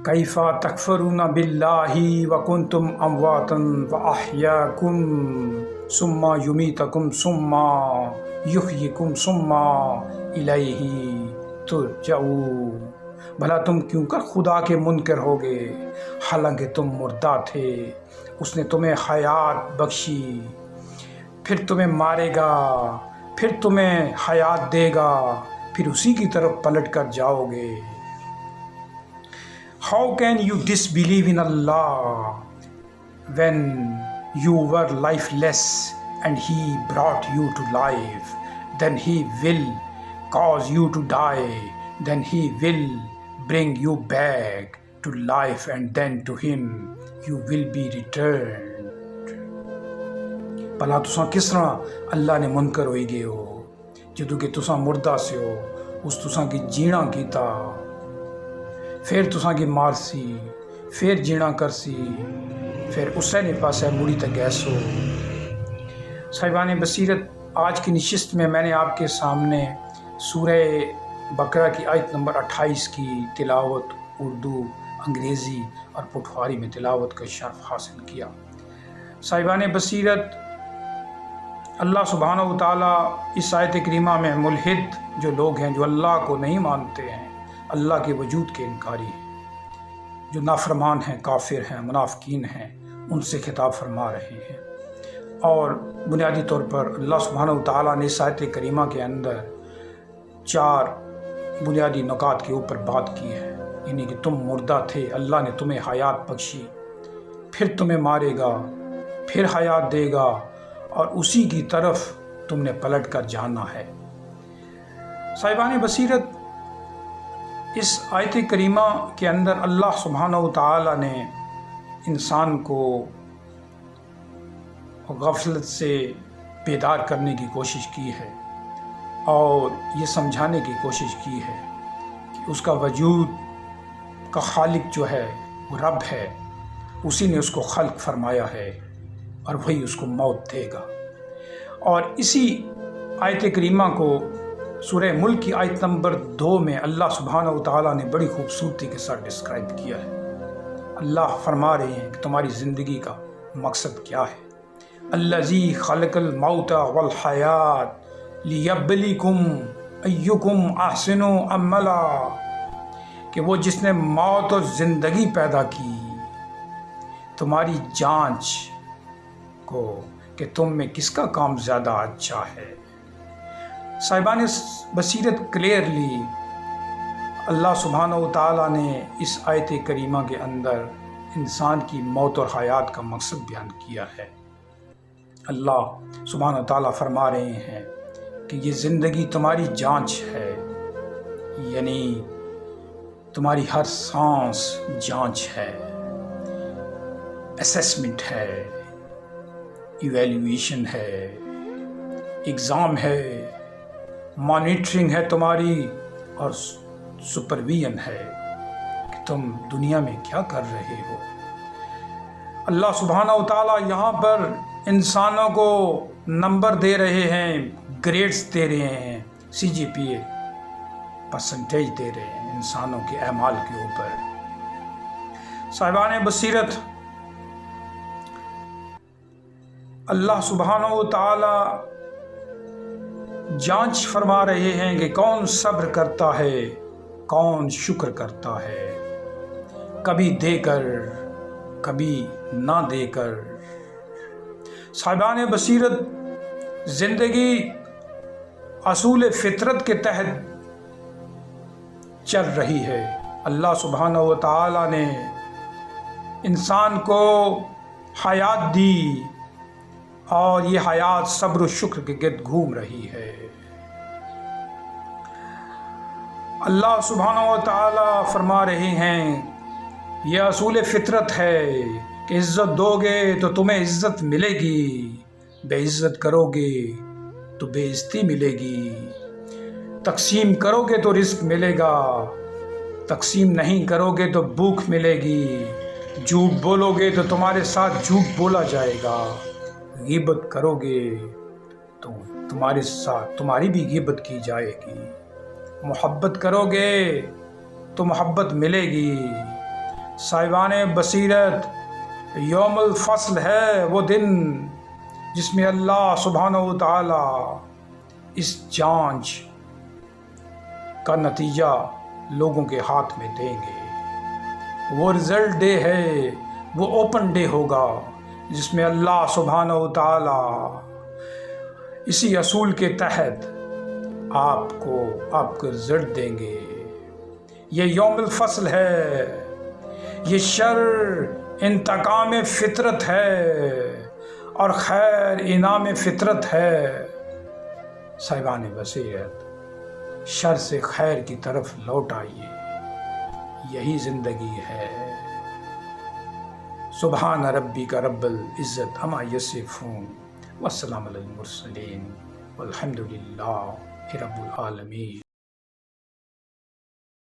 कैफ़ा तकफ़रूना बिल्लाहि व कुंतुम अमवातन व अहयाकुम सुम्मा युमीतकुम सुम्मा युहयिकुम सुम्मा इलैहि तुरजऊन। भला तुम क्यों कर खुदा के मुनकर होगे, हालांकि तुम मुर्दा थे। उसने तुम्हें हयात बख्शी, फिर तुम्हें मारेगा, फिर तुम्हें हयात देगा, फिर उसी की तरफ पलट कर जाओगे। How can you disbelieve in Allah when you were lifeless and He brought you to life? Then He will cause you to die. Then He will bring you back to life, and then to Him you will be returned. भला तुसां किस तरह अल्लाह ने मुनकर होई गए हो जदों कि तुसां मुर्दा से हो। उस तुसां की जीना कीता, फिर तुसां की मारसी, फिर जीना करसी, फिर उससे नहीं पासा मुड़ी तक गैसो। साहिबान बसीरत, आज की नशिस्त में मैंने आपके सामने सूरह बकरा की आयत नंबर 28 की तिलावत उर्दू, अंग्रेज़ी और पुठवारी में तिलावत का शर्फ हासिल किया। साहिबान बसीरत, अल्लाह सुब्हानहू व तआला इस आयत करीमा में मुल्हिद जो लोग हैं, जो अल्लाह को नहीं मानते हैं, अल्लाह के वजूद के इनकारी हैं, जो नाफरमान हैं, काफिर हैं, मुनाफिकीन हैं, उनसे खिताब फरमा रहे हैं। और बुनियादी तौर पर अल्लाह सुब्हानहू व तआला ने इस आयत करीमा के अंदर 4 बुनियादी नुकात के ऊपर बात की है। यानी कि तुम मुर्दा थे, अल्लाह ने तुम्हें हयात बख्शी, फिर तुम्हें मारेगा, फिर हयात देगा, और उसी की तरफ तुमने पलट कर जाना है। साहिबान बसीरत, इस आयत करीमा के अंदर अल्लाह सुब्हानहू व तआला ने इंसान को गफलत से बेदार करने की कोशिश की है और ये समझाने की कोशिश की है कि उसका वजूद का खालिक जो है वो रब है, उसी ने उसको खल्क फरमाया है और वही उसको मौत देगा। और इसी आयत करीमा को सूरह मुल्क की आयत नंबर 2 में अल्लाह सुब्हानहू व तआला ने बड़ी खूबसूरती के साथ डिस्क्राइब किया है। अल्लाह फरमा रहे हैं कि तुम्हारी ज़िंदगी का मकसद क्या है। अल्लज़ी खलक़ल मौता वल हयात लियब्लिकुम अय्युकुम अहसनु अमला, कि वो जिसने मौत और ज़िंदगी पैदा की तुम्हारी जांच को कि तुम में किसका काम ज़्यादा अच्छा है। साहिबान बसीरत, क्लियरली अल्लाह सुब्हानहू व तआला ने इस आयत करीमा के अंदर इंसान की मौत और हयात का मकसद बयान किया है। अल्लाह सुब्हानहू व तआला फरमा रहे हैं कि ये ज़िंदगी तुम्हारी जांच है, यानी तुम्हारी हर सांस जांच है, असेसमेंट है, इवैल्यूएशन है, एग्ज़ाम है, मॉनिटरिंग है तुम्हारी, और सुपरविजन है कि तुम दुनिया में क्या कर रहे हो। अल्लाह सुब्हानहू व तआला यहाँ पर इंसानों को नंबर दे रहे हैं, ग्रेड्स दे रहे हैं, CGPA परसेंटेज दे रहे हैं इंसानों के अमाल के ऊपर। साहिबान बसीरत, अल्लाह सुब्हानहू व तआला जांच फरमा रहे हैं कि कौन सब्र करता है, कौन शुक्र करता है, कभी देकर कभी ना देकर। साहिबान बसीरत, ज़िंदगी असूल फितरत के तहत चल रही है। अल्लाह सुब्हानहू व तआला ने इंसान को हयात दी और ये हयात सब्र और शुक्र के गिर्द घूम रही है। अल्लाह सुब्हानहू व तआला फरमा रहे हैं, यह असूल फितरत है कि इज़्ज़त दोगे तो तुम्हें इज़्ज़त मिलेगी, बेइज़्ज़त करोगे तो बेइज़्ज़ती मिलेगी, तकसीम करोगे तो रिज़्क मिलेगा, तकसीम नहीं करोगे तो भूख मिलेगी, झूठ बोलोगे तो तुम्हारे साथ झूठ बोला जाएगा, ग़ीबत करोगे तो तुम्हारे साथ तुम्हारी भी ग़ीबत की जाएगी, मोहब्बत करोगे तो मोहब्बत मिलेगी, صاحبان بصیرت، یوم الفصل ہے وہ دن جس میں اللہ سبحانہ و تعالی اس جانچ کا نتیجہ لوگوں کے ہاتھ میں دیں گے۔ وہ رزلٹ ڈے ہے، وہ اوپن ڈے ہوگا جس میں اللہ سبحانہ و تعالی اسی اصول کے تحت آپ کو رزلٹ دیں گے۔ یہ یوم الفصل ہے، یہ شر انتقام فطرت ہے اور خیر انعام فطرت ہے۔ صاحبان بصیرت، شر سے خیر کی طرف لوٹ آئیے، یہی زندگی ہے۔ سبحان ربک رب العزت عما یصفون والسلام علی المرسلین والحمد للہ رب العالمین۔